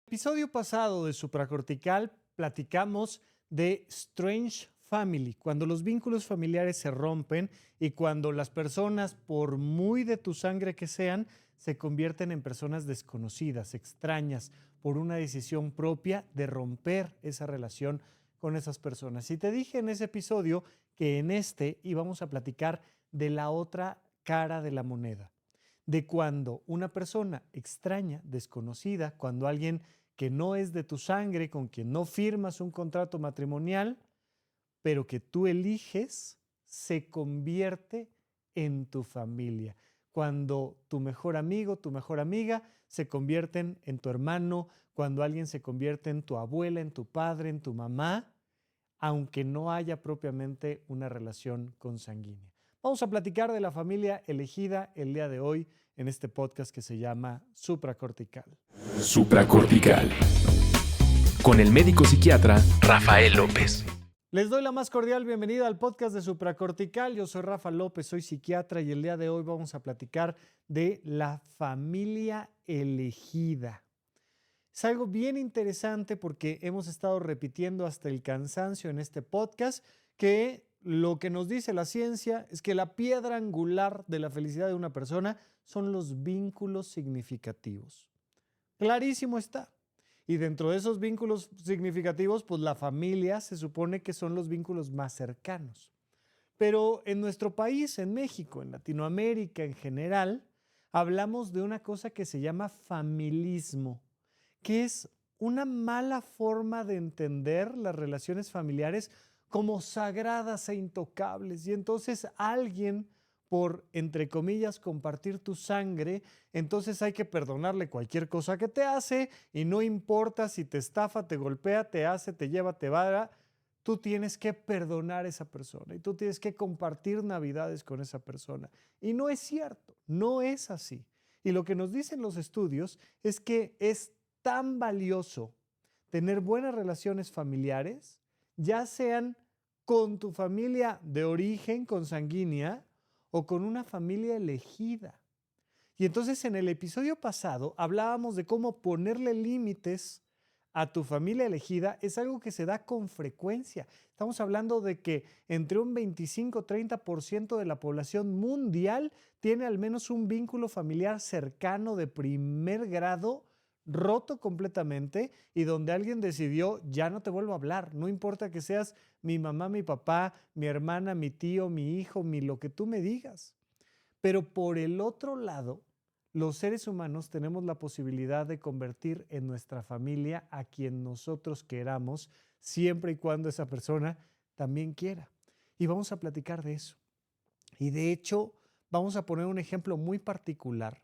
Episodio pasado de Supracortical platicamos de Strange Family, cuando los vínculos familiares se rompen y cuando las personas, por muy de tu sangre que sean, se convierten en personas desconocidas, extrañas, por una decisión propia de romper esa relación con esas personas. Y te dije en ese episodio que en este íbamos a platicar de la otra cara de la moneda, de cuando una persona extraña, desconocida, cuando alguien que no es de tu sangre, con quien no firmas un contrato matrimonial, pero que tú eliges, se convierte en tu familia. Cuando tu mejor amigo, tu mejor amiga se convierten en tu hermano, cuando alguien se convierte en tu abuela, en tu padre, en tu mamá, aunque no haya propiamente una relación consanguínea. Vamos a platicar de la familia elegida el día de hoy en este podcast que se llama Supracortical. Supracortical. Con el médico psiquiatra Rafael López. Les doy la más cordial bienvenida al podcast de Supracortical. Yo soy Rafa López, soy psiquiatra y el día de hoy vamos a platicar de la familia elegida. Es algo bien interesante porque hemos estado repitiendo hasta el cansancio en este podcast que lo que nos dice la ciencia es que la piedra angular de la felicidad de una persona son los vínculos significativos. Clarísimo está. Y dentro de esos vínculos significativos, pues la familia se supone que son los vínculos más cercanos. Pero en nuestro país, en México, en Latinoamérica en general, hablamos de una cosa que se llama familismo, que es una mala forma de entender las relaciones familiares como sagradas e intocables. Y entonces alguien, por, entre comillas, compartir tu sangre, entonces hay que perdonarle cualquier cosa que te hace y no importa si te estafa, te golpea, te hace, te lleva, te va. Tú tienes que perdonar a esa persona y tú tienes que compartir Navidades con esa persona. Y no es cierto, no es así. Y lo que nos dicen los estudios es que es tan valioso tener buenas relaciones familiares, ya sean con tu familia de origen consanguínea o con una familia elegida. Y entonces en el episodio pasado hablábamos de cómo ponerle límites a tu familia elegida es algo que se da con frecuencia. Estamos hablando de que entre un 25-30% de la población mundial tiene al menos un vínculo familiar cercano de primer grado roto completamente y donde alguien decidió ya no te vuelvo a hablar, no importa que seas mi mamá, mi papá, mi hermana, mi tío, mi hijo, lo que tú me digas. Pero por el otro lado, los seres humanos tenemos la posibilidad de convertir en nuestra familia a quien nosotros queramos, siempre y cuando esa persona también quiera. Y vamos a platicar de eso. Y de hecho, vamos a poner un ejemplo muy particular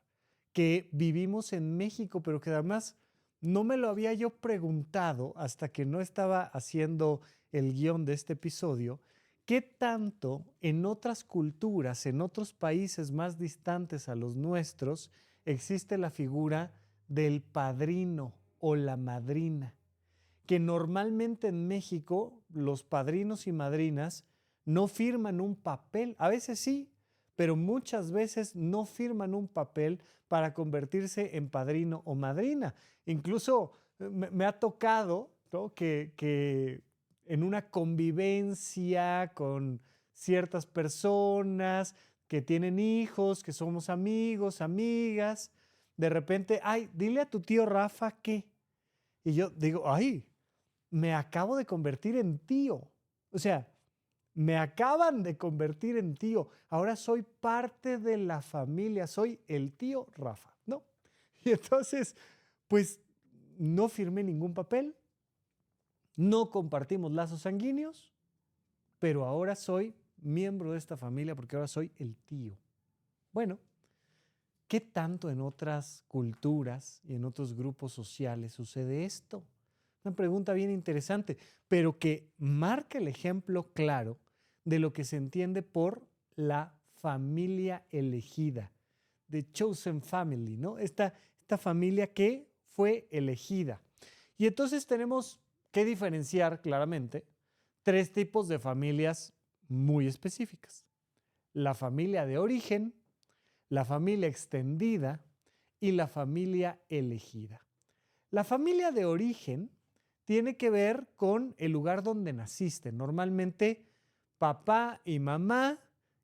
que vivimos en México, pero que además no me lo había yo preguntado hasta que no estaba haciendo el guión de este episodio. ¿Qué tanto en otras culturas, en otros países más distantes a los nuestros, existe la figura del padrino o la madrina? Que normalmente en México los padrinos y madrinas no firman un papel, a veces sí, pero muchas veces no firman un papel para convertirse en padrino o madrina. Incluso me ha tocado, ¿no?, que en una convivencia con ciertas personas que tienen hijos, que somos amigos, amigas, de repente, ay, dile a tu tío Rafa que. Y yo digo, ay, me acabo de convertir en tío. O sea, me acaban de convertir en tío. Ahora soy parte de la familia, soy el tío Rafa, ¿no? Y entonces, pues no firmé ningún papel, no compartimos lazos sanguíneos, pero ahora soy miembro de esta familia porque ahora soy el tío. Bueno, ¿qué tanto en otras culturas y en otros grupos sociales sucede esto? Una pregunta bien interesante, pero que marca el ejemplo claro de lo que se entiende por la familia elegida, the chosen family, ¿no? Esta familia que fue elegida. Y entonces tenemos que diferenciar claramente tres tipos de familias muy específicas. La familia de origen, la familia extendida y la familia elegida. La familia de origen tiene que ver con el lugar donde naciste. Normalmente papá y mamá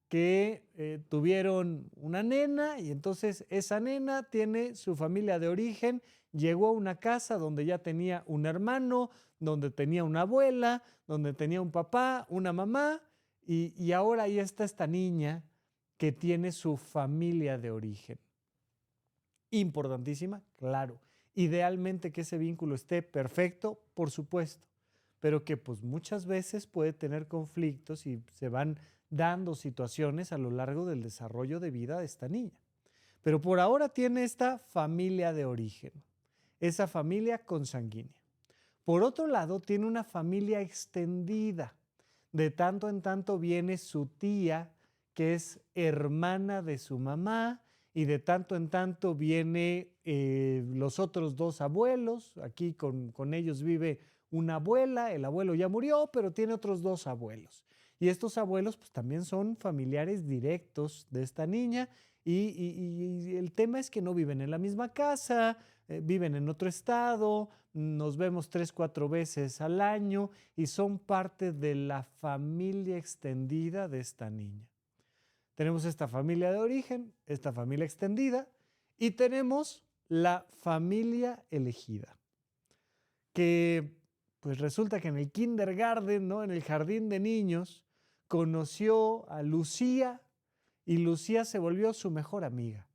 que tuvieron una nena y entonces esa nena tiene su familia de origen, llegó a una casa donde ya tenía un hermano, donde tenía una abuela, donde tenía un papá, una mamá y ahora ahí está esta niña que tiene su familia de origen. Importantísima, claro. Idealmente que ese vínculo esté perfecto, por supuesto, pero que pues muchas veces puede tener conflictos y se van dando situaciones a lo largo del desarrollo de vida de esta niña. Pero por ahora tiene esta familia de origen, esa familia consanguínea. Por otro lado, tiene una familia extendida. De tanto en tanto viene su tía, que es hermana de su mamá, y de tanto en tanto viene los otros dos abuelos. Aquí con ellos vive una abuela, el abuelo ya murió, pero tiene otros dos abuelos. Y estos abuelos pues también son familiares directos de esta niña y el tema es que no viven en la misma casa, viven en otro estado, nos vemos 3, 4 veces al año y son parte de la familia extendida de esta niña. Tenemos esta familia de origen, esta familia extendida y tenemos la familia elegida, que pues resulta que en el kindergarten, ¿no? En el jardín de niños, conoció a Lucía y Lucía se volvió su mejor amiga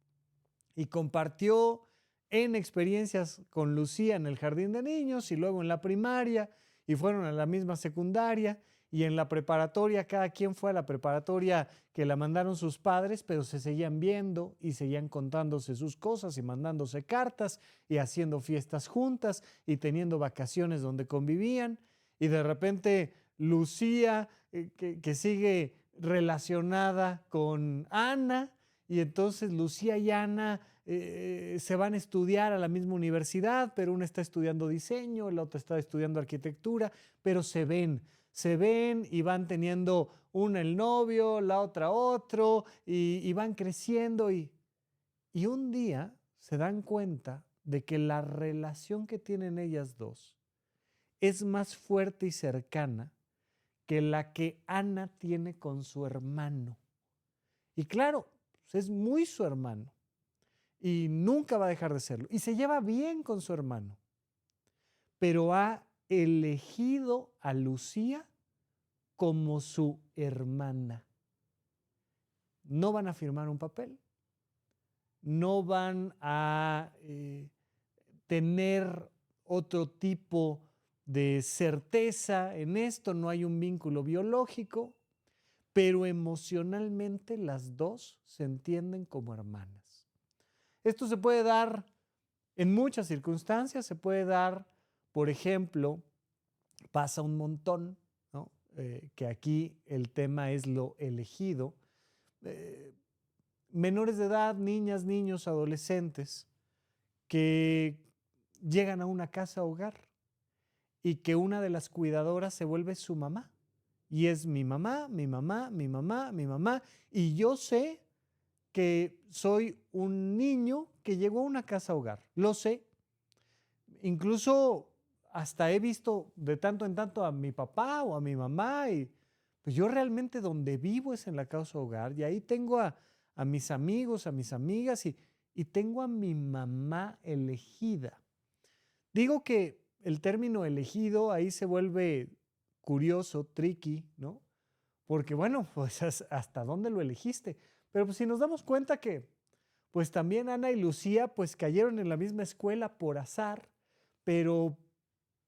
y compartió en experiencias con Lucía en el jardín de niños y luego en la primaria y fueron a la misma secundaria y en la preparatoria cada quien fue a la preparatoria que la mandaron sus padres, pero se seguían viendo y seguían contándose sus cosas y mandándose cartas y haciendo fiestas juntas y teniendo vacaciones donde convivían y de repente Lucía que sigue relacionada con Ana y entonces Lucía y Ana se van a estudiar a la misma universidad, pero una está estudiando diseño, la otra está estudiando arquitectura, pero se ven y van teniendo una el novio, la otra otro, y van creciendo y un día se dan cuenta de que la relación que tienen ellas dos es más fuerte y cercana que la que Ana tiene con su hermano. Y claro, pues es muy su hermano y nunca va a dejar de serlo. Y se lleva bien con su hermano, pero ha elegido a Lucía como su hermana. No van a firmar un papel, no van a tener otro tipo de certeza en esto, no hay un vínculo biológico, pero emocionalmente las dos se entienden como hermanas. Esto se puede dar en muchas circunstancias, se puede dar, por ejemplo, pasa un montón, ¿no? Que aquí el tema es lo elegido. Menores de edad, niñas, niños, adolescentes, que llegan a una casa hogar y que una de las cuidadoras se vuelve su mamá. Y es mi mamá, mi mamá, mi mamá, mi mamá. Y yo sé que soy un niño que llegó a una casa hogar. Lo sé. Incluso hasta he visto de tanto en tanto a mi papá o a mi mamá y pues yo realmente donde vivo es en la casa hogar y ahí tengo a mis amigos, a mis amigas y tengo a mi mamá elegida. Digo que el término elegido ahí se vuelve curioso, tricky, ¿no? Porque bueno, pues hasta dónde lo elegiste. Pero pues si nos damos cuenta que pues también Ana y Lucía pues cayeron en la misma escuela por azar, pero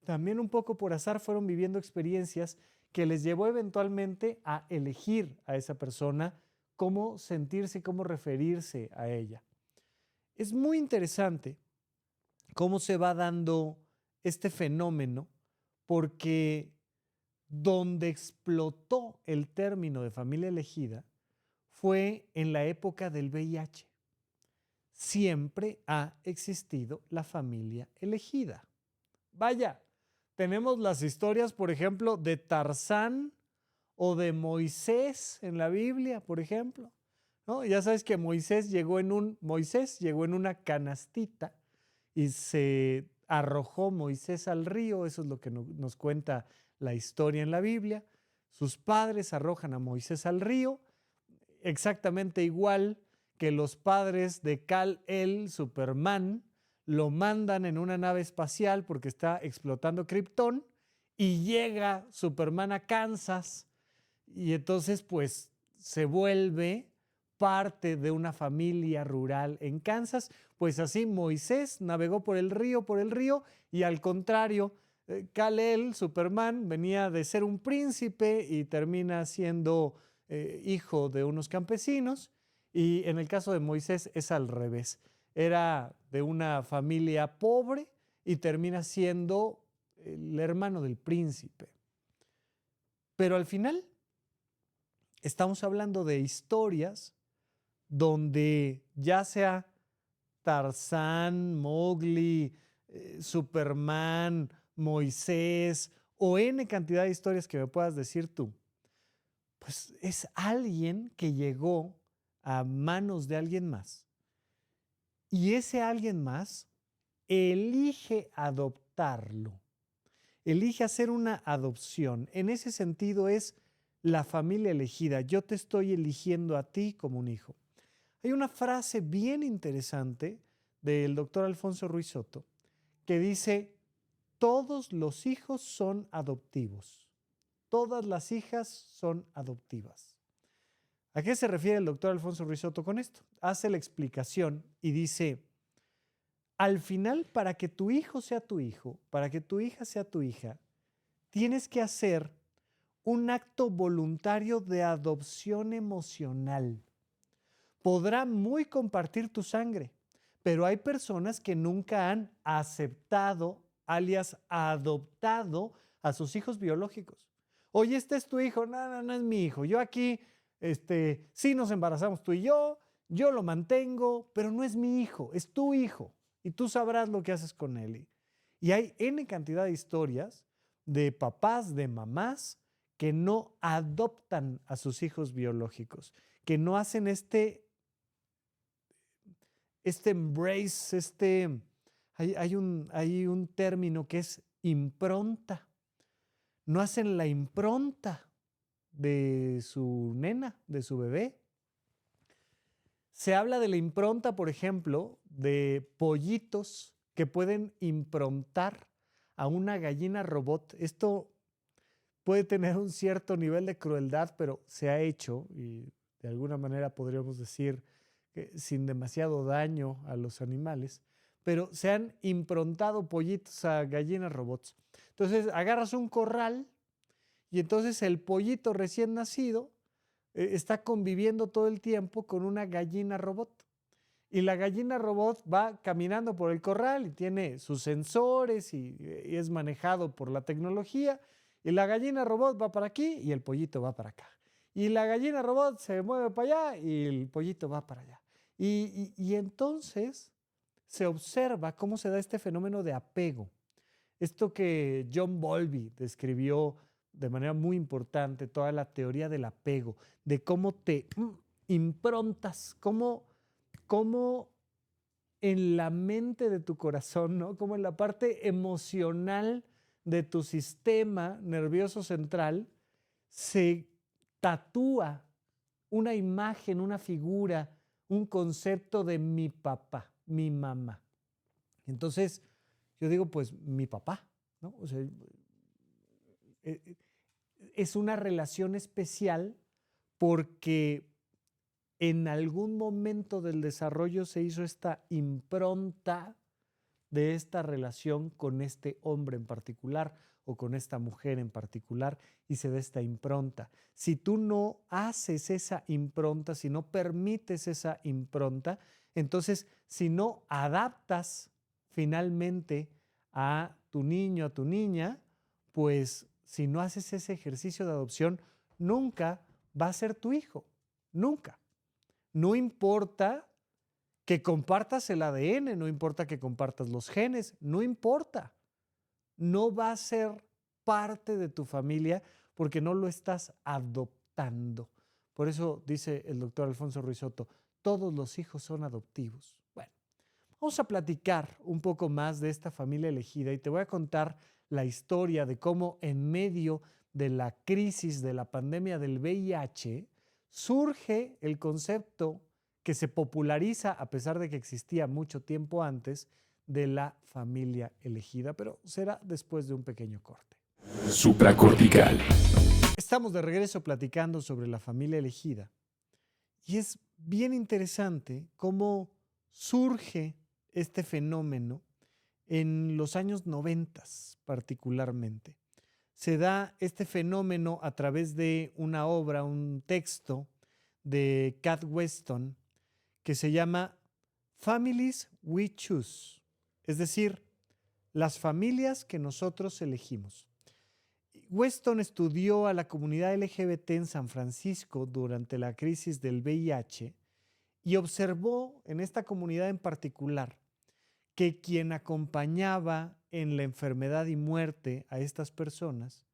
también un poco por azar fueron viviendo experiencias que les llevó eventualmente a elegir a esa persona, cómo sentirse, cómo referirse a ella. Es muy interesante cómo se va dando este fenómeno, porque donde explotó el término de familia elegida fue en la época del VIH. Siempre ha existido la familia elegida. Vaya, tenemos las historias, por ejemplo, de Tarzán o de Moisés en la Biblia, por ejemplo, ¿no? Ya sabes que Moisés llegó en una canastita y se arrojó Moisés al río, eso es lo que nos cuenta la historia en la Biblia. Sus padres arrojan a Moisés al río, exactamente igual que los padres de Kal-El, Superman, lo mandan en una nave espacial porque está explotando Krypton y llega Superman a Kansas y entonces pues se vuelve parte de una familia rural en Kansas. Pues así Moisés navegó por el río y al contrario, Kal-El, Superman, venía de ser un príncipe y termina siendo hijo de unos campesinos. Y en el caso de Moisés es al revés. Era de una familia pobre y termina siendo el hermano del príncipe. Pero al final estamos hablando de historias donde ya sea Tarzán, Mowgli, Superman, Moisés o N cantidad de historias que me puedas decir tú, pues es alguien que llegó a manos de alguien más y ese alguien más elige adoptarlo, elige hacer una adopción. En ese sentido es la familia elegida. Yo te estoy eligiendo a ti como un hijo. Hay una frase bien interesante del doctor Alfonso Ruiz Soto que dice, todos los hijos son adoptivos, todas las hijas son adoptivas. ¿A qué se refiere el doctor Alfonso Ruiz Soto con esto? Hace la explicación y dice, al final, para que tu hijo sea tu hijo, para que tu hija sea tu hija, tienes que hacer un acto voluntario de adopción emocional. Podrá muy compartir tu sangre, pero hay personas que nunca han aceptado, alias adoptado a sus hijos biológicos. Oye, este es tu hijo. No, no es mi hijo. Yo aquí, sí nos embarazamos tú y yo lo mantengo, pero no es mi hijo, es tu hijo y tú sabrás lo que haces con él. Y hay N cantidad de historias de papás, de mamás que no adoptan a sus hijos biológicos, que no hacen este embrace, hay un término que es impronta. No hacen la impronta de su nena, de su bebé. Se habla de la impronta, por ejemplo, de pollitos que pueden improntar a una gallina robot. Esto puede tener un cierto nivel de crueldad, pero se ha hecho y de alguna manera podríamos decir que sin demasiado daño a los animales, pero se han improntado pollitos a gallinas robots. Entonces agarras un corral y entonces el pollito recién nacido está conviviendo todo el tiempo con una gallina robot. Y la gallina robot va caminando por el corral y tiene sus sensores y es manejado por la tecnología. Y la gallina robot va para aquí y el pollito va para acá. Y la gallina robot se mueve para allá y el pollito va para allá. Y entonces se observa cómo se da este fenómeno de apego. Esto que John Bowlby describió de manera muy importante, toda la teoría del apego, de cómo te improntas, cómo en la mente de tu corazón, ¿no? Como en la parte emocional de tu sistema nervioso central, se tatúa una imagen, una figura, un concepto de mi papá, mi mamá. Entonces, yo digo, pues mi papá, ¿no? O sea, es una relación especial porque en algún momento del desarrollo se hizo esta impronta de esta relación con este hombre en particular o con esta mujer en particular y se da esta impronta. Si tú no haces esa impronta, si no permites esa impronta, entonces si no adaptas finalmente a tu niño, a tu niña, pues si no haces ese ejercicio de adopción, nunca va a ser tu hijo, nunca. No importa que compartas el ADN, no importa que compartas los genes, no importa. No va a ser parte de tu familia porque no lo estás adoptando. Por eso dice el doctor Alfonso Ruiz Soto, todos los hijos son adoptivos. Bueno, Vamos a platicar un poco más de esta familia elegida y te voy a contar la historia de cómo en medio de la crisis de la pandemia del VIH surge el concepto que se populariza, a pesar de que existía mucho tiempo antes, de la familia elegida, pero será después de un pequeño corte. Supracortical. Estamos de regreso platicando sobre la familia elegida y es bien interesante cómo surge este fenómeno en los años 90 particularmente. Se da este fenómeno a través de una obra, un texto de Cat Weston que se llama Families We Choose, es decir, las familias que nosotros elegimos. Weston estudió a la comunidad LGBT en San Francisco durante la crisis del VIH y observó en esta comunidad en particular que quien acompañaba en la enfermedad y muerte a estas personas,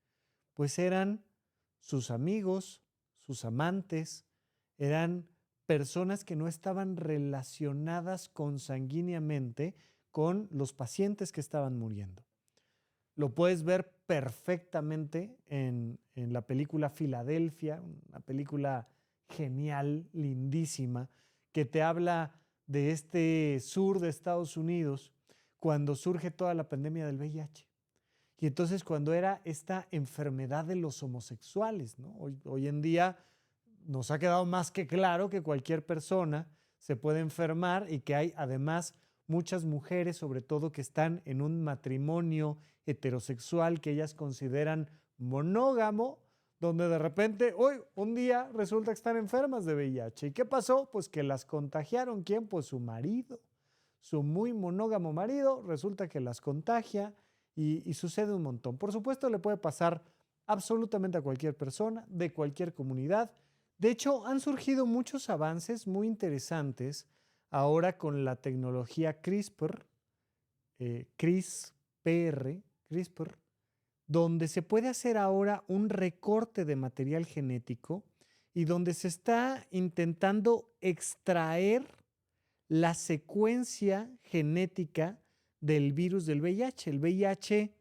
pues eran sus amigos, sus amantes, eran personas que no estaban relacionadas consanguíneamente con los pacientes que estaban muriendo. Lo puedes ver perfectamente en la película Filadelfia, una película genial, lindísima, que te habla de este sur de Estados Unidos cuando surge toda la pandemia del VIH. Y entonces cuando era esta enfermedad de los homosexuales, ¿no? Hoy en día nos ha quedado más que claro que cualquier persona se puede enfermar y que hay además muchas mujeres, sobre todo que están en un matrimonio heterosexual que ellas consideran monógamo, donde de repente, hoy, un día resulta que están enfermas de VIH. ¿Y qué pasó? Pues que las contagiaron. ¿Quién? Pues su marido. Su muy monógamo marido resulta que las contagia y sucede un montón. Por supuesto, le puede pasar absolutamente a cualquier persona, de cualquier comunidad. De hecho, han surgido muchos avances muy interesantes ahora con la tecnología CRISPR, CRISPR, donde se puede hacer ahora un recorte de material genético y donde se está intentando extraer la secuencia genética del virus del VIH. El VIH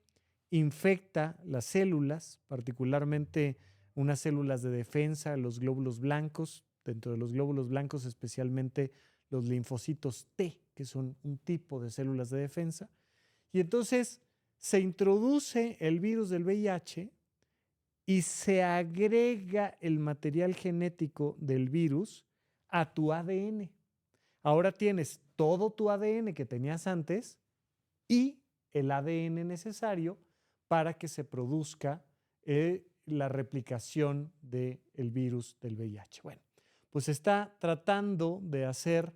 infecta las células, particularmente unas células de defensa, los glóbulos blancos, dentro de los glóbulos blancos especialmente los linfocitos T, que son un tipo de células de defensa. Y entonces se introduce el virus del VIH y se agrega el material genético del virus a tu ADN. Ahora tienes todo tu ADN que tenías antes y el ADN necesario para que se produzca la replicación del virus del VIH. Bueno, pues se está tratando de hacer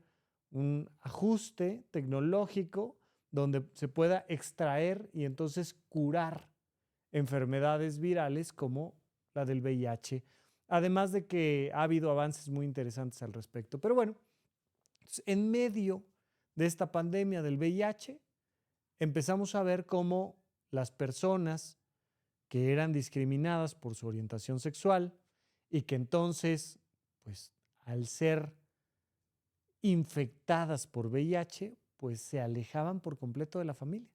un ajuste tecnológico donde se pueda extraer y entonces curar enfermedades virales como la del VIH, además de que ha habido avances muy interesantes al respecto. Pero bueno, en medio de esta pandemia del VIH, empezamos a ver cómo las personas que eran discriminadas por su orientación sexual y que entonces, pues al ser infectadas por VIH, pues se alejaban por completo de la familia.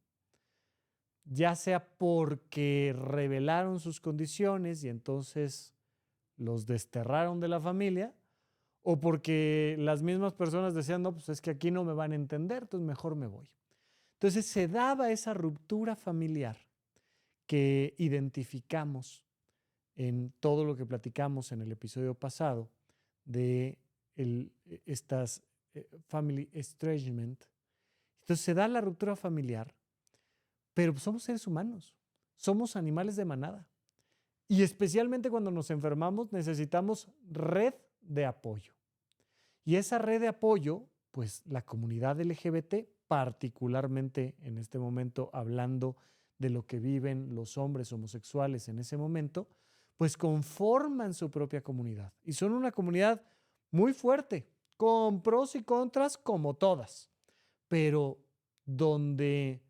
Ya sea porque revelaron sus condiciones y entonces los desterraron de la familia, o porque las mismas personas decían, no, pues es que aquí no me van a entender, entonces mejor me voy. Entonces se daba esa ruptura familiar que identificamos en todo lo que platicamos en el episodio pasado de estas family estrangement. Entonces se da la ruptura familiar, pero somos seres humanos, somos animales de manada. Y especialmente cuando nos enfermamos necesitamos red de apoyo. Y esa red de apoyo, pues la comunidad LGBT, particularmente en este momento hablando de lo que viven los hombres homosexuales en ese momento, pues conforman su propia comunidad. Y son una comunidad muy fuerte, con pros y contras como todas, pero donde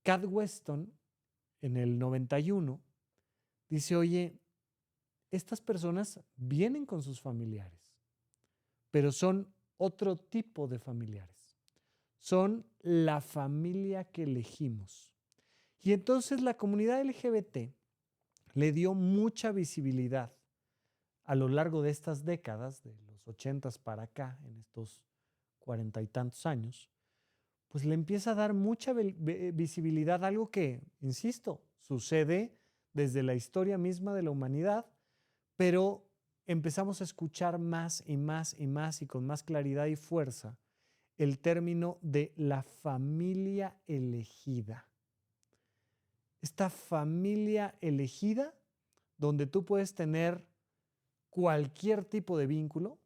Cat Weston en el 91 dice, oye, estas personas vienen con sus familiares, pero son otro tipo de familiares. Son la familia que elegimos. Y entonces la comunidad LGBT le dio mucha visibilidad a lo largo de estas décadas, de los 80 para acá, en estos 40 y tantos años, pues le empieza a dar mucha visibilidad a algo que, insisto, sucede desde la historia misma de la humanidad, pero empezamos a escuchar más y más y más y con más claridad y fuerza el término de la familia elegida. Esta familia elegida donde tú puedes tener cualquier tipo de vínculo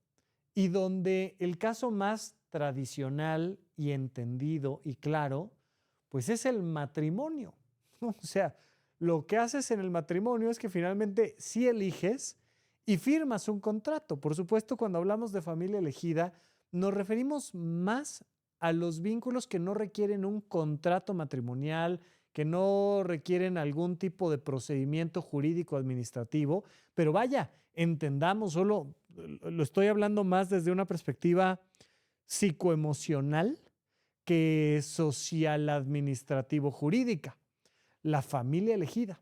y donde el caso más tradicional y entendido y claro, pues es el matrimonio. O sea, lo que haces en el matrimonio es que finalmente sí eliges y firmas un contrato. Por supuesto, cuando hablamos de familia elegida, nos referimos más a los vínculos que no requieren un contrato matrimonial, que no requieren algún tipo de procedimiento jurídico administrativo, pero vaya, entendamos, solo lo estoy hablando más desde una perspectiva psicoemocional que social administrativo jurídica, la familia elegida,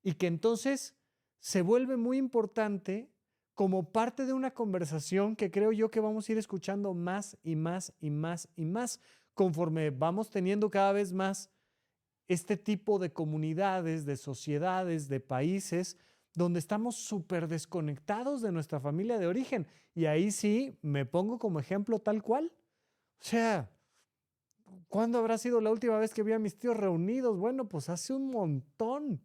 y que entonces se vuelve muy importante como parte de una conversación que creo yo que vamos a ir escuchando más y más y más y más conforme vamos teniendo cada vez más este tipo de comunidades, de sociedades, de países donde estamos súper desconectados de nuestra familia de origen. Y ahí sí me pongo como ejemplo tal cual. O sea, ¿cuándo habrá sido la última vez que vi a mis tíos reunidos? Bueno, pues hace un montón.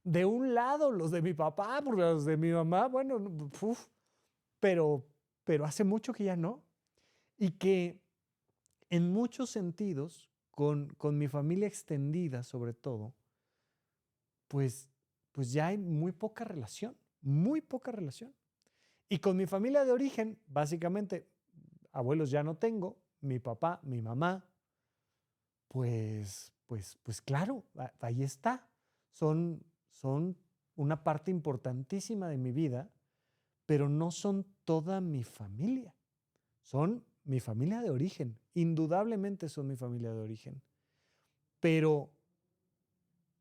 De un lado, los de mi papá, porque los de mi mamá, bueno, pero, pero hace mucho que ya no. Y que en muchos sentidos, con mi familia extendida sobre todo, pues, pues ya hay muy poca relación, muy poca relación. Y con mi familia de origen, básicamente, abuelos ya no tengo, mi papá, mi mamá, pues claro, ahí está. Son una parte importantísima de mi vida, pero no son toda mi familia. Son mi familia de origen, indudablemente son mi familia de origen, pero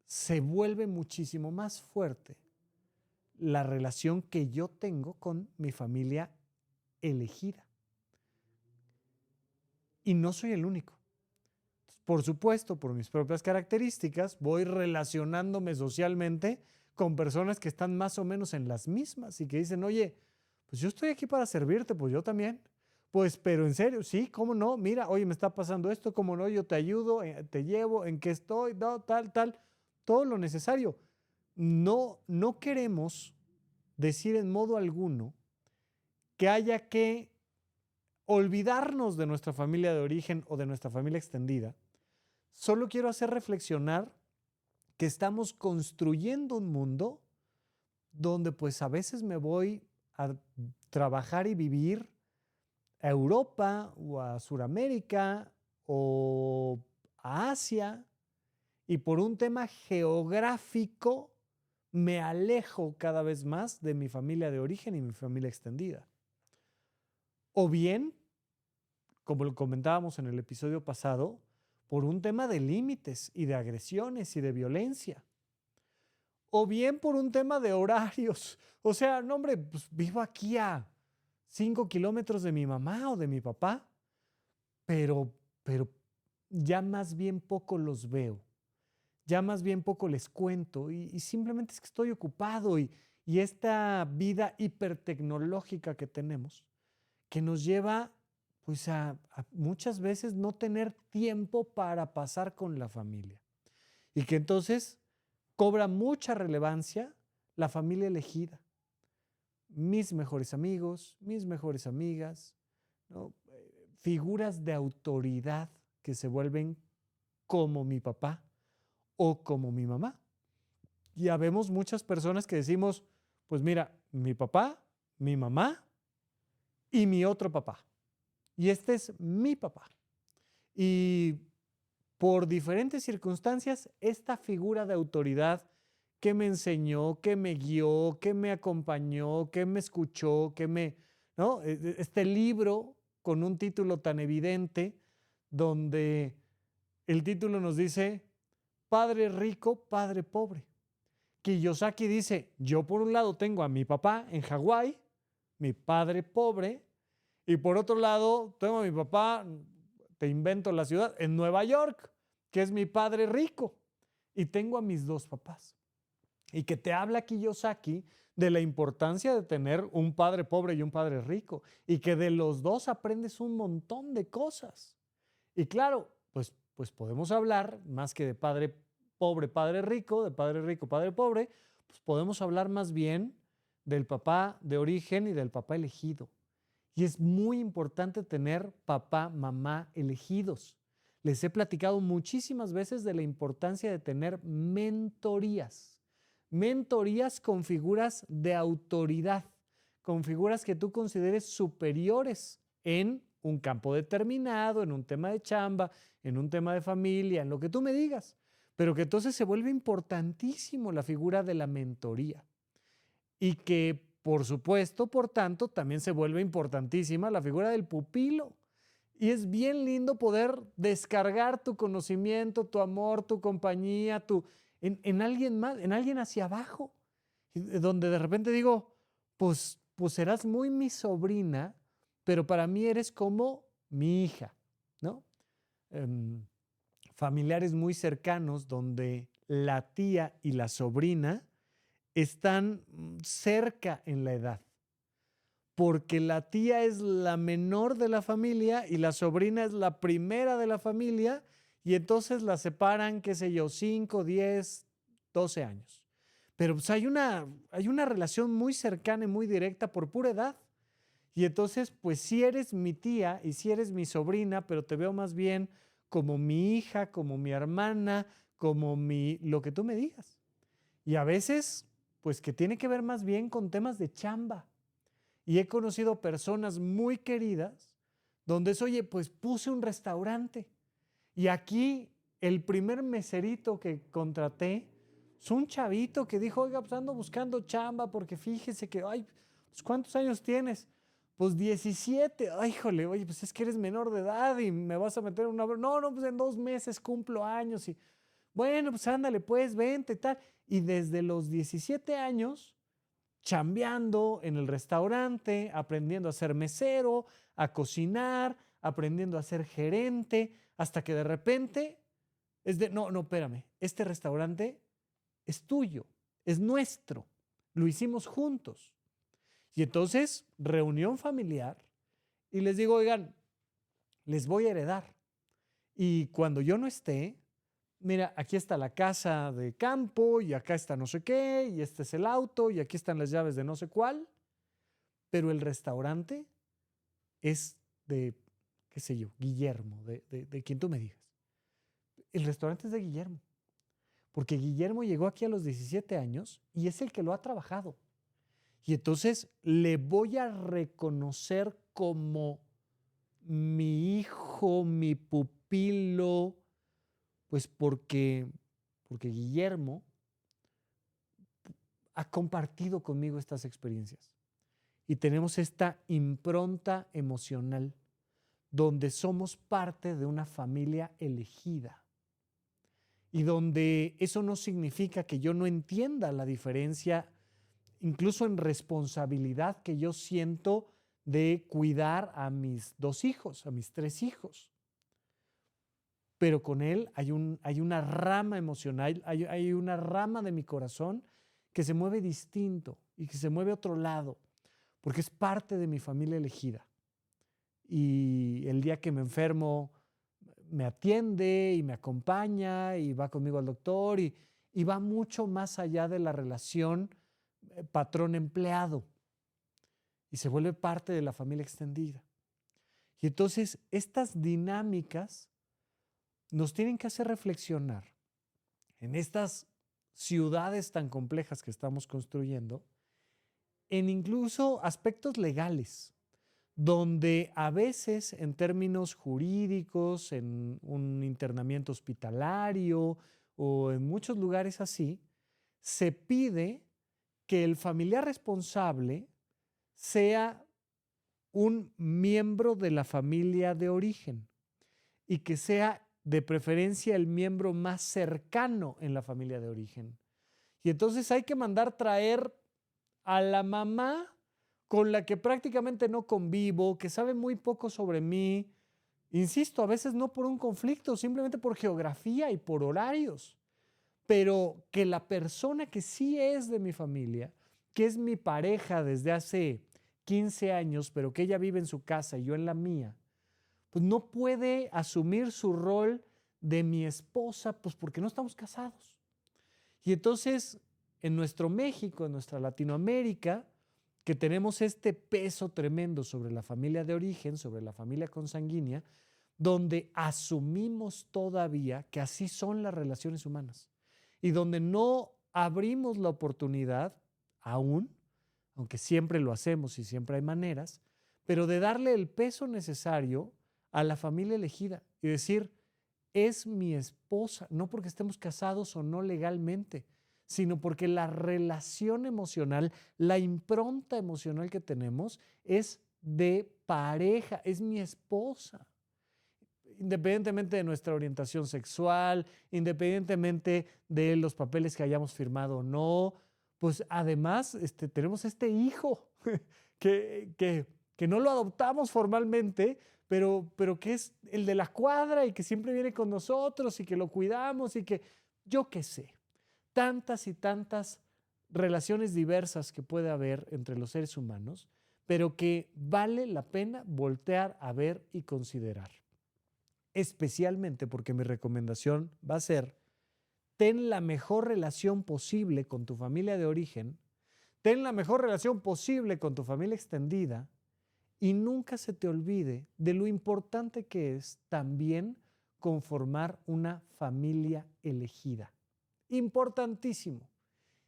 se vuelve muchísimo más fuerte la relación que yo tengo con mi familia elegida. Y no soy el único. Por supuesto, por mis propias características, voy relacionándome socialmente con personas que están más o menos en las mismas y que dicen, oye, pues yo estoy aquí para servirte, pues yo también. Pues, pero en serio, sí, ¿cómo no? Mira, oye, me está pasando esto, ¿cómo no? Yo te ayudo, te llevo, en qué estoy, no, tal, todo lo necesario. No queremos decir en modo alguno que haya que olvidarnos de nuestra familia de origen o de nuestra familia extendida. Solo quiero hacer reflexionar que estamos construyendo un mundo donde pues a veces me voy a trabajar y vivir a Europa o a Sudamérica o a Asia y por un tema geográfico me alejo cada vez más de mi familia de origen y mi familia extendida. O bien, como lo comentábamos en el episodio pasado, por un tema de límites y de agresiones y de violencia. O bien por un tema de horarios. O sea, no hombre, pues vivo aquí a 5 kilómetros de mi mamá o de mi papá, pero ya más bien poco los veo. Ya más bien poco les cuento y simplemente es que estoy ocupado y esta vida hipertecnológica que tenemos, que nos lleva pues a muchas veces no tener tiempo para pasar con la familia. Y que entonces cobra mucha relevancia la familia elegida. Mis mejores amigos, mis mejores amigas, ¿no? Figuras de autoridad que se vuelven como mi papá o como mi mamá. Ya vemos muchas personas que decimos, pues mira, mi papá, mi mamá y mi otro papá. Y este es mi papá. Y por diferentes circunstancias, esta figura de autoridad que me enseñó, que me guió, que me acompañó, que me escuchó, ¿no? Este libro con un título tan evidente donde el título nos dice padre rico, padre pobre. Kiyosaki dice, yo por un lado tengo a mi papá en Hawái, mi padre pobre, y por otro lado tengo a mi papá, te invento la ciudad, en Nueva York, que es mi padre rico, y tengo a mis dos papás. Y que te habla Kiyosaki de la importancia de tener un padre pobre y un padre rico, y que de los dos aprendes un montón de cosas. Y claro, pues podemos hablar más que de padre pobre, padre rico, padre pobre, pues podemos hablar más bien del papá de origen y del papá elegido. Y es muy importante tener papá, mamá elegidos. Les he platicado muchísimas veces de la importancia de tener mentorías. Mentorías con figuras de autoridad, con figuras que tú consideres superiores en un campo determinado, en un tema de chamba, en un tema de familia, en lo que tú me digas. Pero que entonces se vuelve importantísimo la figura de la mentoría. Y que, por supuesto, por tanto, también se vuelve importantísima la figura del pupilo. Y es bien lindo poder descargar tu conocimiento, tu amor, tu compañía, en alguien más, en alguien hacia abajo. Donde de repente digo, pues serás muy mi sobrina, pero para mí eres como mi hija, ¿no? Familiares muy cercanos donde la tía y la sobrina están cerca en la edad, porque la tía es la menor de la familia y la sobrina es la primera de la familia, y entonces la separan, qué sé yo, 5, 10, 12 años. Pero pues hay una relación muy cercana y muy directa por pura edad. Y entonces, pues sí eres mi tía y sí eres mi sobrina, pero te veo más bien como mi hija, como mi hermana, como lo que tú me digas. Y a veces, pues que tiene que ver más bien con temas de chamba. Y he conocido personas muy queridas donde es, oye, pues puse un restaurante y aquí el primer meserito que contraté es un chavito que dijo, oiga, pues ando buscando chamba porque fíjese que, ay, pues ¿cuántos años tienes? Pues 17. Ay, híjole, oye, pues es que eres menor de edad y me vas a meter en una... No, pues en 2 meses cumplo años y bueno, pues ándale, pues vente y tal. Y desde los 17 años, chambeando en el restaurante, aprendiendo a ser mesero, a cocinar, aprendiendo a ser gerente, hasta que de repente no, espérame, este restaurante es tuyo, es nuestro, lo hicimos juntos. Y entonces, reunión familiar, y les digo, oigan, les voy a heredar. Y cuando yo no esté, mira, aquí está la casa de campo y acá está no sé qué, y este es el auto y aquí están las llaves de no sé cuál, pero el restaurante es de, qué sé yo, Guillermo, de quien tú me digas. El restaurante es de Guillermo, porque Guillermo llegó aquí a los 17 años y es el que lo ha trabajado. Y entonces le voy a reconocer como mi hijo, mi pupilo, pues porque Guillermo ha compartido conmigo estas experiencias. Y tenemos esta impronta emocional donde somos parte de una familia elegida. Y donde eso no significa que yo no entienda la diferencia, incluso en responsabilidad que yo siento de cuidar a mis 2 hijos, a mis 3 hijos. Pero con él hay una rama emocional, hay una rama de mi corazón que se mueve distinto y que se mueve a otro lado, porque es parte de mi familia elegida. Y el día que me enfermo, me atiende y me acompaña y va conmigo al doctor y va mucho más allá de la relación patrón-empleado y se vuelve parte de la familia extendida. Y entonces estas dinámicas nos tienen que hacer reflexionar en estas ciudades tan complejas que estamos construyendo, en incluso aspectos legales, donde a veces en términos jurídicos, en un internamiento hospitalario o en muchos lugares así, se pide que el familiar responsable sea un miembro de la familia de origen y que sea de preferencia el miembro más cercano en la familia de origen. Y entonces hay que mandar traer a la mamá con la que prácticamente no convivo, que sabe muy poco sobre mí. Insisto, a veces no por un conflicto, simplemente por geografía y por horarios, pero que la persona que sí es de mi familia, que es mi pareja desde hace 15 años, pero que ella vive en su casa y yo en la mía, pues no puede asumir su rol de mi esposa, pues porque no estamos casados. Y entonces, en nuestro México, en nuestra Latinoamérica, que tenemos este peso tremendo sobre la familia de origen, sobre la familia consanguínea, donde asumimos todavía que así son las relaciones humanas y donde no abrimos la oportunidad aún, aunque siempre lo hacemos y siempre hay maneras, pero de darle el peso necesario a la familia elegida y decir, es mi esposa, no porque estemos casados o no legalmente, sino porque la relación emocional, la impronta emocional que tenemos es de pareja, es mi esposa. Independientemente de nuestra orientación sexual, independientemente de los papeles que hayamos firmado o no, pues además tenemos este hijo que no lo adoptamos formalmente, pero que es el de la cuadra y que siempre viene con nosotros y que lo cuidamos y que yo qué sé, tantas y tantas relaciones diversas que puede haber entre los seres humanos, pero que vale la pena voltear a ver y considerar. Especialmente porque mi recomendación va a ser, ten la mejor relación posible con tu familia de origen, ten la mejor relación posible con tu familia extendida y nunca se te olvide de lo importante que es también conformar una familia elegida. Importantísimo.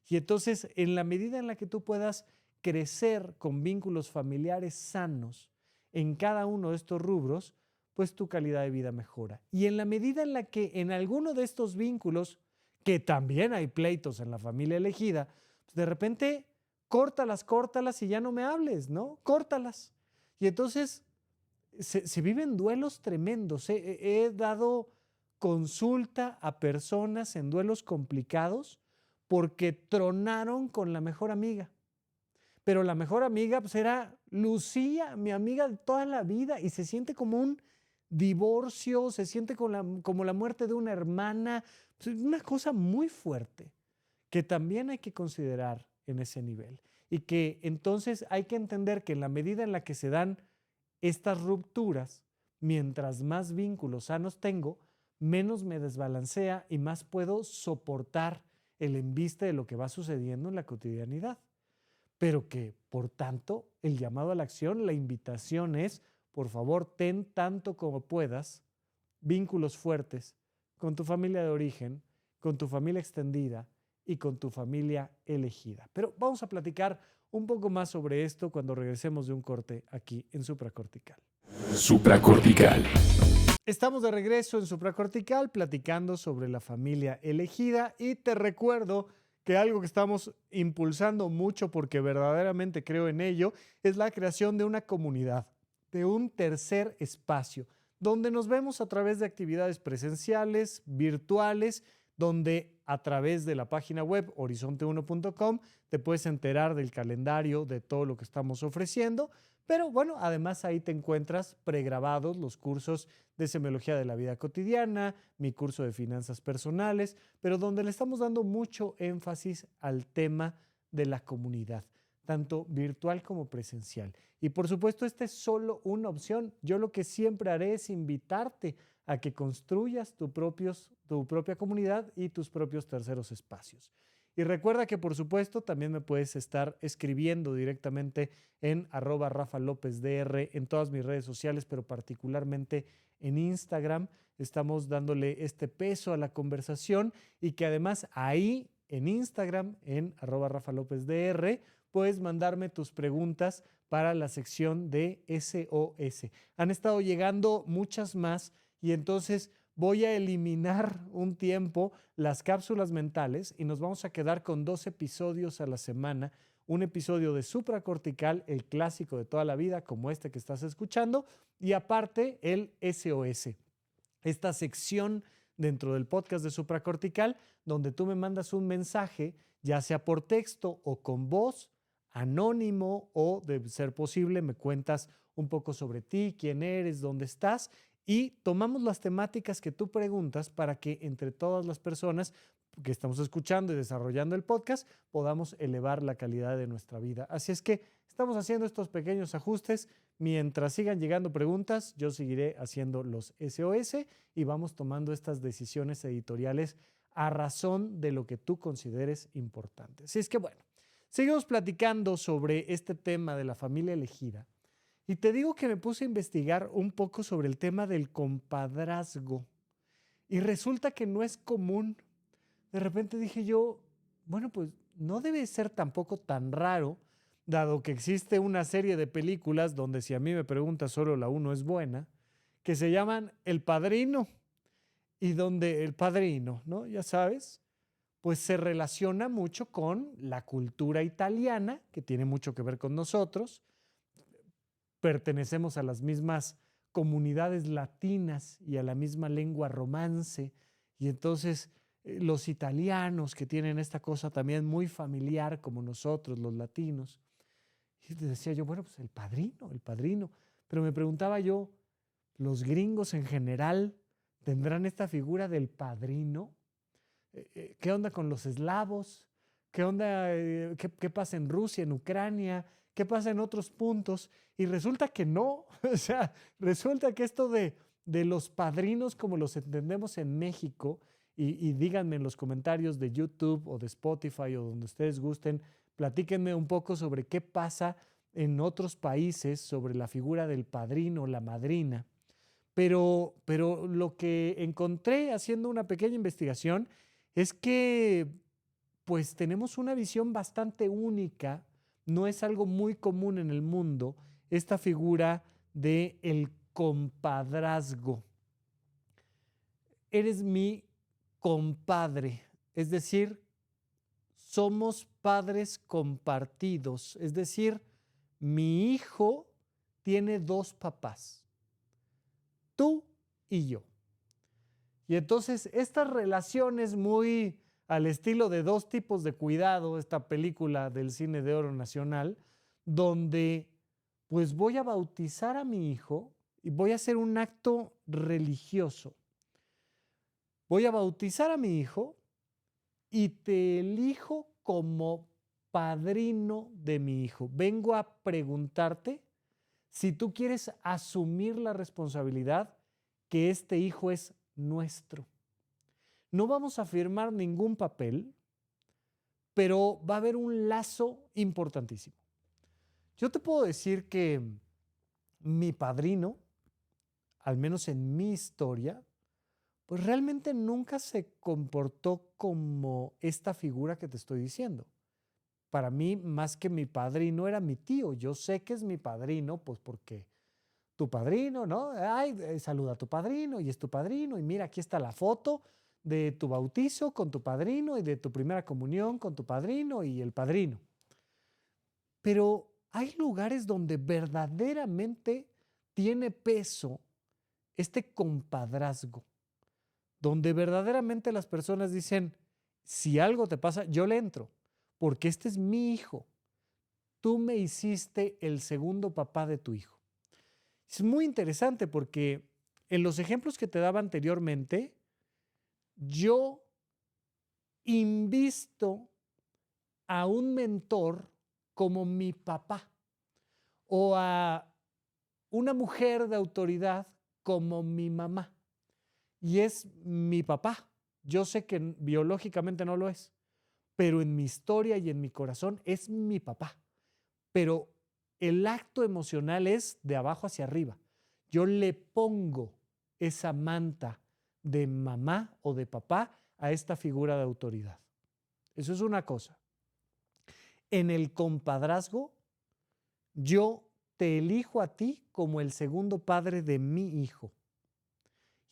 Y entonces, en la medida en la que tú puedas crecer con vínculos familiares sanos en cada uno de estos rubros, pues tu calidad de vida mejora. Y en la medida en la que en alguno de estos vínculos, que también hay pleitos en la familia elegida, pues de repente córtalas y ya no me hables, ¿no? Córtalas. Y entonces se viven duelos tremendos. He dado consulta a personas en duelos complicados porque tronaron con la mejor amiga. Pero la mejor amiga pues era Lucía, mi amiga de toda la vida, y se siente como un divorcio, se siente como la muerte de una hermana. Pues es una cosa muy fuerte que también hay que considerar en ese nivel. Y que entonces hay que entender que en la medida en la que se dan estas rupturas, mientras más vínculos sanos tengo, menos me desbalancea y más puedo soportar el embiste de lo que va sucediendo en la cotidianidad. Pero que, por tanto, el llamado a la acción, la invitación es, por favor, ten tanto como puedas vínculos fuertes con tu familia de origen, con tu familia extendida y con tu familia elegida. Pero vamos a platicar un poco más sobre esto cuando regresemos de un corte aquí en Supracortical. Supracortical. Estamos de regreso en Supracortical platicando sobre la familia elegida y te recuerdo que algo que estamos impulsando mucho porque verdaderamente creo en ello es la creación de una comunidad, de un tercer espacio, donde nos vemos a través de actividades presenciales, virtuales, donde a través de la página web horizonte1.com te puedes enterar del calendario de todo lo que estamos ofreciendo, pero bueno, además ahí te encuentras pregrabados los cursos de semiología de la vida cotidiana, mi curso de finanzas personales, pero donde le estamos dando mucho énfasis al tema de la comunidad, tanto virtual como presencial. Y por supuesto, esta es solo una opción. Yo lo que siempre haré es invitarte a que construyas tu propia comunidad y tus propios terceros espacios. Y recuerda que, por supuesto, también me puedes estar escribiendo directamente en @RafaLópezDR en todas mis redes sociales, pero particularmente en Instagram. Estamos dándole este peso a la conversación y que además ahí en Instagram, en @RafaLópezDR, puedes mandarme tus preguntas para la sección de SOS. Han estado llegando muchas más y entonces voy a eliminar un tiempo las cápsulas mentales y nos vamos a quedar con 2 episodios a la semana, un episodio de supracortical, el clásico de toda la vida, como este que estás escuchando, y aparte el SOS, esta sección dentro del podcast de supracortical, donde tú me mandas un mensaje, ya sea por texto o con voz, anónimo, o de ser posible me cuentas un poco sobre ti, quién eres, dónde estás, y tomamos las temáticas que tú preguntas para que entre todas las personas que estamos escuchando y desarrollando el podcast podamos elevar la calidad de nuestra vida. Así es que estamos haciendo estos pequeños ajustes. Mientras sigan llegando preguntas, yo seguiré haciendo los SOS y vamos tomando estas decisiones editoriales a razón de lo que tú consideres importante. Así es que bueno, seguimos platicando sobre este tema de la familia elegida. Y te digo que me puse a investigar un poco sobre el tema del compadrazgo. Y resulta que no es común. De repente dije yo, bueno, pues no debe ser tampoco tan raro, dado que existe una serie de películas donde, si a mí me preguntas, solo la uno es buena, que se llaman El Padrino, y donde el padrino, ¿no? Ya sabes, pues se relaciona mucho con la cultura italiana, que tiene mucho que ver con nosotros. Pertenecemos a las mismas comunidades latinas y a la misma lengua romance, y entonces los italianos, que tienen esta cosa también muy familiar como nosotros los latinos. Y decía yo, bueno, pues el padrino. Pero me preguntaba yo, ¿los gringos en general tendrán esta figura del padrino? ¿Qué onda con los eslavos? ¿Qué onda? ¿Qué pasa en Rusia, en Ucrania? ¿Qué pasa en otros puntos? Y resulta que no. O sea, resulta que esto de los padrinos como los entendemos en México, y díganme en los comentarios de YouTube o de Spotify o donde ustedes gusten, platíquenme un poco sobre qué pasa en otros países sobre la figura del padrino, la madrina. Pero lo que encontré haciendo una pequeña investigación es que pues tenemos una visión bastante única, no es algo muy común en el mundo, esta figura de el compadrazgo. Eres mi compadre, es decir, somos padres compartidos, es decir, mi hijo tiene dos papás, tú y yo. Y entonces estas relaciones muy al estilo de Dos tipos de cuidado, esta película del cine de oro nacional, donde pues voy a bautizar a mi hijo y voy a hacer un acto religioso. Voy a bautizar a mi hijo y te elijo como padrino de mi hijo. Vengo a preguntarte si tú quieres asumir la responsabilidad que este hijo es nuestro. No vamos a firmar ningún papel, pero va a haber un lazo importantísimo. Yo te puedo decir que mi padrino, al menos en mi historia, pues realmente nunca se comportó como esta figura que te estoy diciendo. Para mí, más que mi padrino, era mi tío. Yo sé que es mi padrino, pues porque tu padrino, ¿no? Ay, saluda a tu padrino y es tu padrino. Y mira, aquí está la foto de tu bautizo con tu padrino y de tu primera comunión con tu padrino y el padrino. Pero hay lugares donde verdaderamente tiene peso este compadrazgo, donde verdaderamente las personas dicen, si algo te pasa, yo le entro, porque este es mi hijo. Tú me hiciste el segundo papá de tu hijo. Es muy interesante porque en los ejemplos que te daba anteriormente, yo invisto a un mentor como mi papá o a una mujer de autoridad como mi mamá. Y es mi papá. Yo sé que biológicamente no lo es, pero en mi historia y en mi corazón es mi papá. Pero el acto emocional es de abajo hacia arriba. Yo le pongo esa manta de mamá o de papá a esta figura de autoridad. Eso es una cosa. En el compadrazgo, yo te elijo a ti como el segundo padre de mi hijo.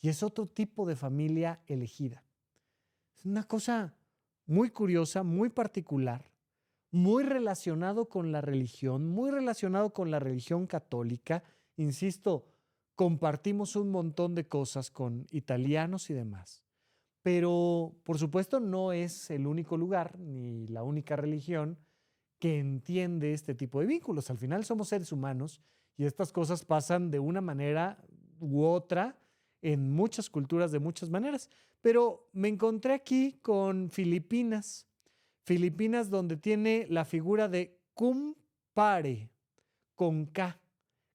Y es otro tipo de familia elegida. Es una cosa muy curiosa, muy particular, muy relacionado con la religión, muy relacionado con la religión católica. Insisto, compartimos un montón de cosas con italianos y demás. Pero, por supuesto, no es el único lugar ni la única religión que entiende este tipo de vínculos. Al final somos seres humanos y estas cosas pasan de una manera u otra en muchas culturas de muchas maneras. Pero me encontré aquí con Filipinas. Filipinas donde tiene la figura de Kumpare con K.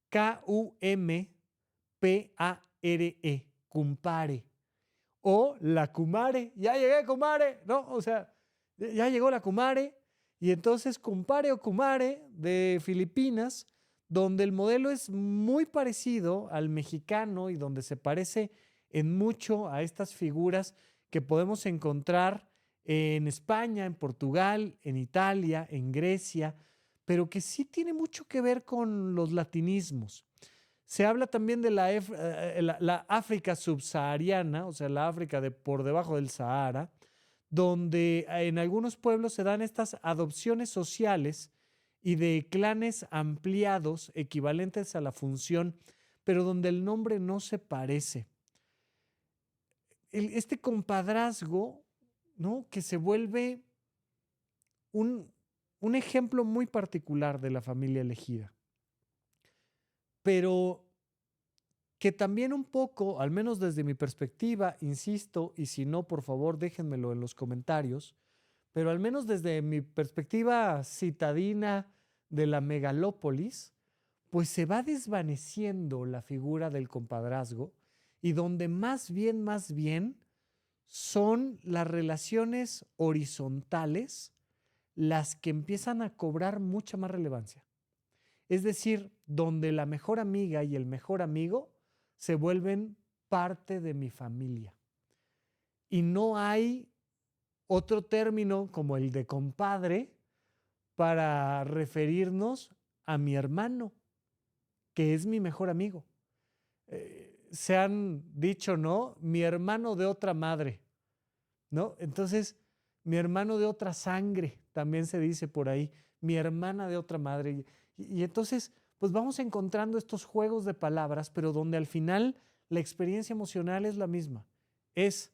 Kumpare. Kumpare. O la Kumare. Ya llegué, Kumare. ¿No? O sea, ya llegó la Kumare. Y entonces Kumpare o Kumare de Filipinas, donde el modelo es muy parecido al mexicano y donde se parece en mucho a estas figuras que podemos encontrar en España, en Portugal, en Italia, en Grecia, pero que sí tiene mucho que ver con los latinismos. Se habla también de la África subsahariana, o sea, la África de por debajo del Sahara, donde en algunos pueblos se dan estas adopciones sociales y de clanes ampliados equivalentes a la función, pero donde el nombre no se parece. Este compadrazgo, ¿no?, que se vuelve un, un ejemplo muy particular de la familia elegida, pero que también un poco, al menos desde mi perspectiva, insisto, y si no, por favor, déjenmelo en los comentarios, pero al menos desde mi perspectiva citadina de la megalópolis, pues se va desvaneciendo la figura del compadrazgo y donde más bien son las relaciones horizontales las que empiezan a cobrar mucha más relevancia. Es decir, donde la mejor amiga y el mejor amigo se vuelven parte de mi familia. Y no hay otro término como el de compadre para referirnos a mi hermano, que es mi mejor amigo. Se han dicho, ¿no? Mi hermano de otra madre, ¿no? Entonces, mi hermano de otra sangre, también se dice por ahí, mi hermana de otra madre. Y entonces, pues vamos encontrando estos juegos de palabras, pero donde al final la experiencia emocional es la misma. Es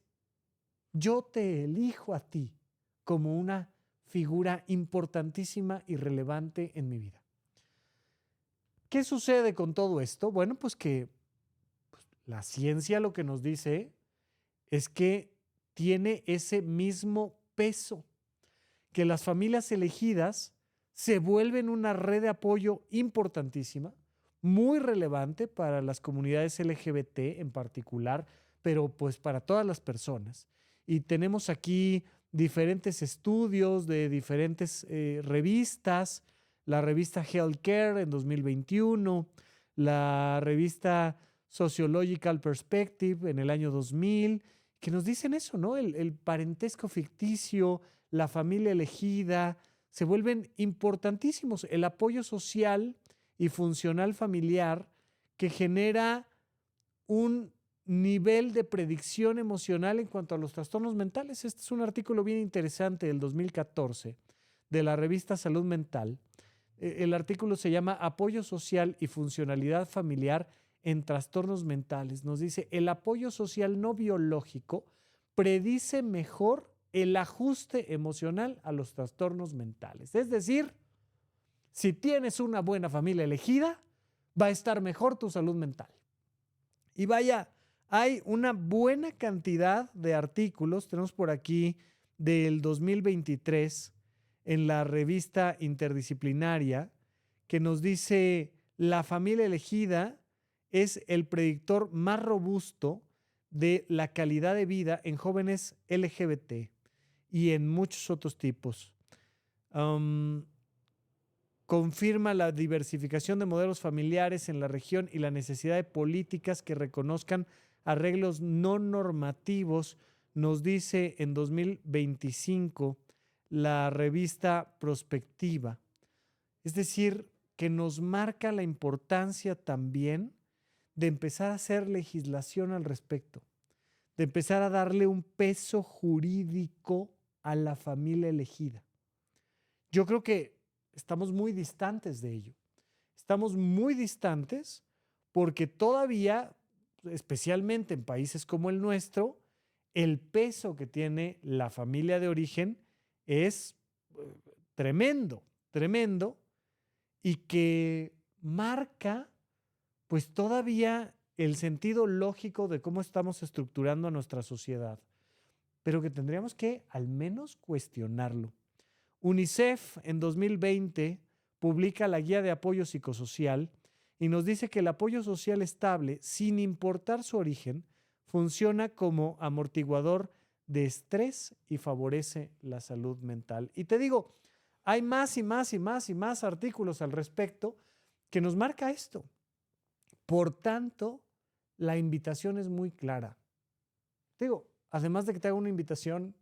yo te elijo a ti como una figura importantísima y relevante en mi vida. ¿Qué sucede con todo esto? Bueno, pues que la ciencia lo que nos dice es que tiene ese mismo peso, que las familias elegidas se vuelven una red de apoyo importantísima, muy relevante para las comunidades LGBT en particular, pero pues para todas las personas. Y tenemos aquí diferentes estudios de diferentes revistas, la revista Healthcare en 2021, la revista Sociological Perspective en el año 2000, que nos dicen eso, ¿no? El parentesco ficticio, la familia elegida, se vuelven importantísimos. El apoyo social y funcional familiar que genera un nivel de predicción emocional en cuanto a los trastornos mentales. Este es un artículo bien interesante del 2014 de la revista Salud Mental. El artículo se llama Apoyo social y funcionalidad familiar en trastornos mentales. Nos dice, el apoyo social no biológico predice mejor el ajuste emocional a los trastornos mentales. Es decir, si tienes una buena familia elegida, va a estar mejor tu salud mental. Y vaya, hay una buena cantidad de artículos, tenemos por aquí del 2023 en la revista interdisciplinaria, que nos dice la familia elegida es el predictor más robusto de la calidad de vida en jóvenes LGBT y en muchos otros tipos. Confirma la diversificación de modelos familiares en la región y la necesidad de políticas que reconozcan arreglos no normativos, nos dice en 2025 la revista Prospectiva. Es decir, que nos marca la importancia también de empezar a hacer legislación al respecto, de empezar a darle un peso jurídico a la familia elegida. yo creo que estamos muy distantes de ello. Estamos muy distantes porque todavía, especialmente en países como el nuestro, el peso que tiene la familia de origen es tremendo, tremendo, y que marca pues todavía el sentido lógico de cómo estamos estructurando a nuestra sociedad, pero que tendríamos que al menos cuestionarlo. UNICEF en 2020 publica la Guía de Apoyo Psicosocial y nos dice que el apoyo social estable, sin importar su origen, funciona como amortiguador de estrés y favorece la salud mental. Y te digo, hay más y más y más y más artículos al respecto que nos marca esto. Por tanto, la invitación es muy clara. Te digo, además de que te hago una invitación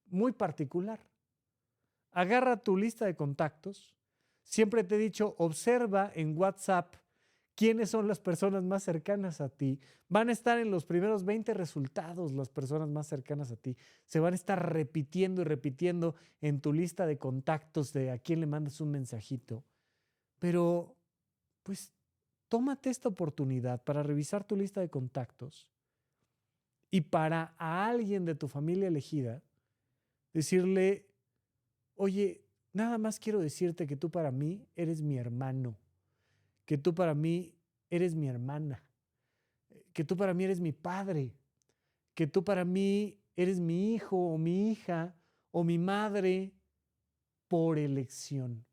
muy particular. Agarra tu lista de contactos. Siempre te he dicho, observa en WhatsApp quiénes son las personas más cercanas a ti. Van a estar en los primeros 20 resultados las personas más cercanas a ti. Se van a estar repitiendo y repitiendo en tu lista de contactos de a quién le mandas un mensajito. Pero, pues, tómate esta oportunidad para revisar tu lista de contactos y para a alguien de tu familia elegida decirle, oye, nada más quiero decirte que tú para mí eres mi hermano, que tú para mí eres mi hermana, que tú para mí eres mi padre, que tú para mí eres mi hijo o mi hija o mi madre por elección.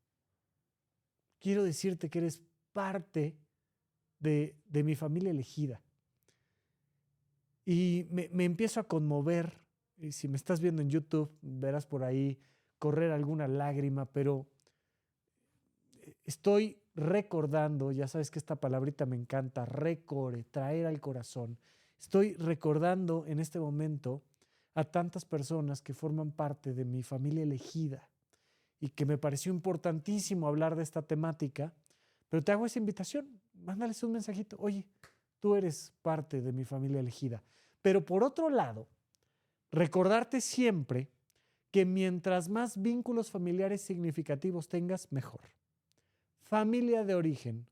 Quiero decirte que eres parte de mi familia elegida. Y me empiezo a conmover. Y si me estás viendo en YouTube, verás por ahí correr alguna lágrima, pero estoy recordando, ya sabes que esta palabrita me encanta, recore, traer al corazón. Estoy recordando en este momento a tantas personas que forman parte de mi familia elegida y que me pareció importantísimo hablar de esta temática, pero te hago esa invitación, mándales un mensajito, oye, tú eres parte de mi familia elegida. Pero por otro lado, recordarte siempre que mientras más vínculos familiares significativos tengas, mejor. Familia de origen,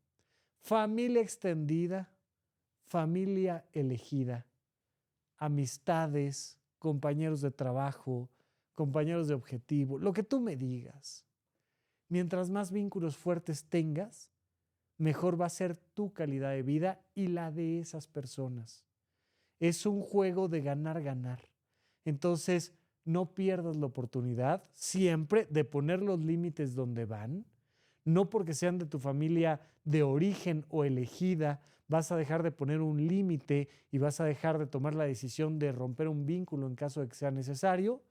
familia extendida, familia elegida, amistades, compañeros de trabajo, compañeros de objetivo, lo que tú me digas. Mientras más vínculos fuertes tengas, mejor va a ser tu calidad de vida y la de esas personas. Es un juego de ganar-ganar. Entonces, no pierdas la oportunidad siempre de poner los límites donde van. No porque sean de tu familia de origen o elegida, vas a dejar de poner un límite y vas a dejar de tomar la decisión de romper un vínculo en caso de que sea necesario,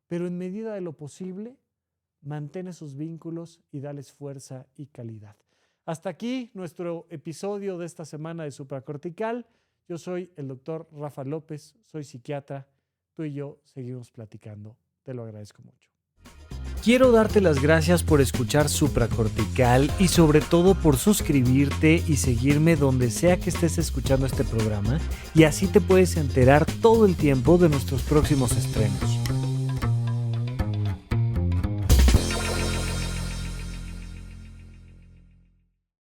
pero en medida de lo posible, mantén esos vínculos y dales fuerza y calidad. Hasta aquí nuestro episodio de esta semana de Supracortical. Yo soy el doctor Rafa López, soy psiquiatra. Tú y yo seguimos platicando. Te lo agradezco mucho. Quiero darte las gracias por escuchar Supracortical y sobre todo por suscribirte y seguirme donde sea que estés escuchando este programa y así te puedes enterar todo el tiempo de nuestros próximos estrenos.